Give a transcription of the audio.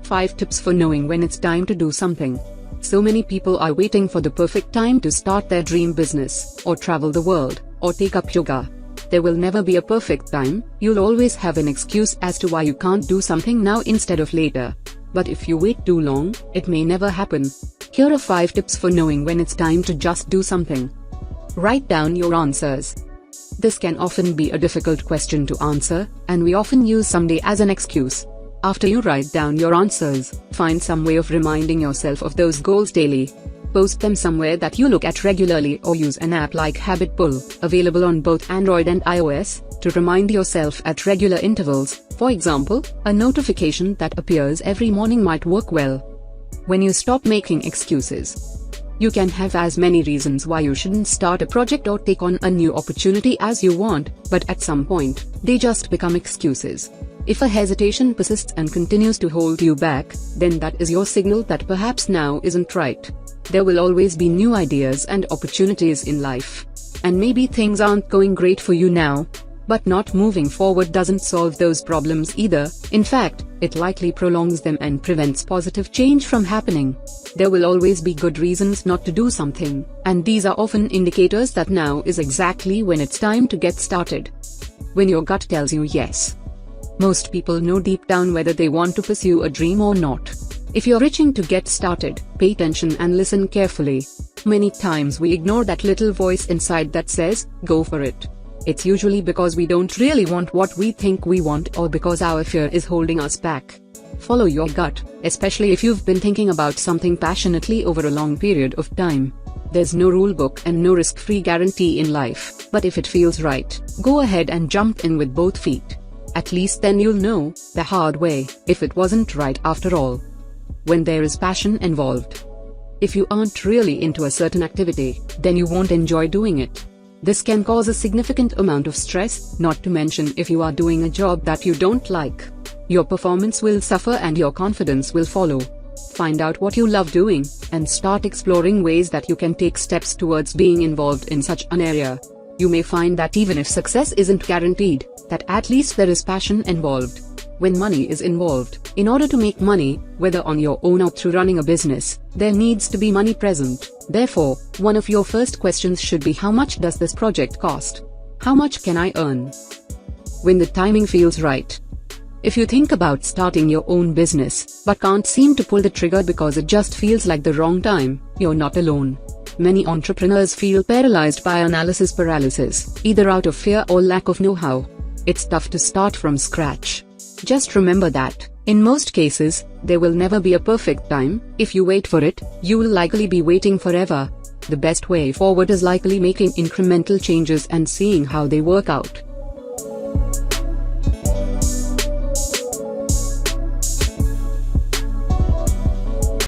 5 tips for knowing when it's time to do something. So many people are waiting for the perfect time to start their dream business, or travel the world, or take up yoga. There will never be a perfect time. You'll always have an excuse as to why you can't do something now instead of later. But if you wait too long, it may never happen. Here are 5 tips for knowing when it's time to just do something. Write down your answers. This can often be a difficult question to answer, and we often use someday as an excuse. After you write down your answers, find some way of reminding yourself of those goals daily. Post them somewhere that you look at regularly, or use an app like Habitbull, available on both Android and iOS, to remind yourself at regular intervals. For example, a notification that appears every morning might work well. When you stop making excuses, you can have as many reasons why you shouldn't start a project or take on a new opportunity as you want, but at some point, they just become excuses. If a hesitation persists and continues to hold you back, then that is your signal that perhaps now isn't right. There will always be new ideas and opportunities in life. And maybe things aren't going great for you now. But not moving forward doesn't solve those problems either. In fact, it likely prolongs them and prevents positive change from happening. There will always be good reasons not to do something, and these are often indicators that now is exactly when it's time to get started. When your gut tells you yes. Most people know deep down whether they want to pursue a dream or not. If you're itching to get started, pay attention and listen carefully. Many times we ignore that little voice inside that says, go for it. It's usually because we don't really want what we think we want, or because our fear is holding us back. Follow your gut, especially if you've been thinking about something passionately over a long period of time. There's no rule book and no risk-free guarantee in life, but if it feels right, go ahead and jump in with both feet. At least then you'll know, the hard way, if it wasn't right after all. When there is passion involved. If you aren't really into a certain activity, then you won't enjoy doing it. This can cause a significant amount of stress, not to mention if you are doing a job that you don't like. Your performance will suffer and your confidence will follow. Find out what you love doing, and start exploring ways that you can take steps towards being involved in such an area. You may find that even if success isn't guaranteed, that at least there is passion involved. When money is involved, in order to make money, whether on your own or through running a business, there needs to be money present. Therefore, one of your first questions should be, how much does this project cost? How much can I earn? When the timing feels right. If you think about starting your own business, but can't seem to pull the trigger because it just feels like the wrong time, you're not alone. Many entrepreneurs feel paralyzed by analysis paralysis, either out of fear or lack of know-how. It's tough to start from scratch. Just remember that, in most cases, there will never be a perfect time. If you wait for it, you will likely be waiting forever. The best way forward is likely making incremental changes and seeing how they work out.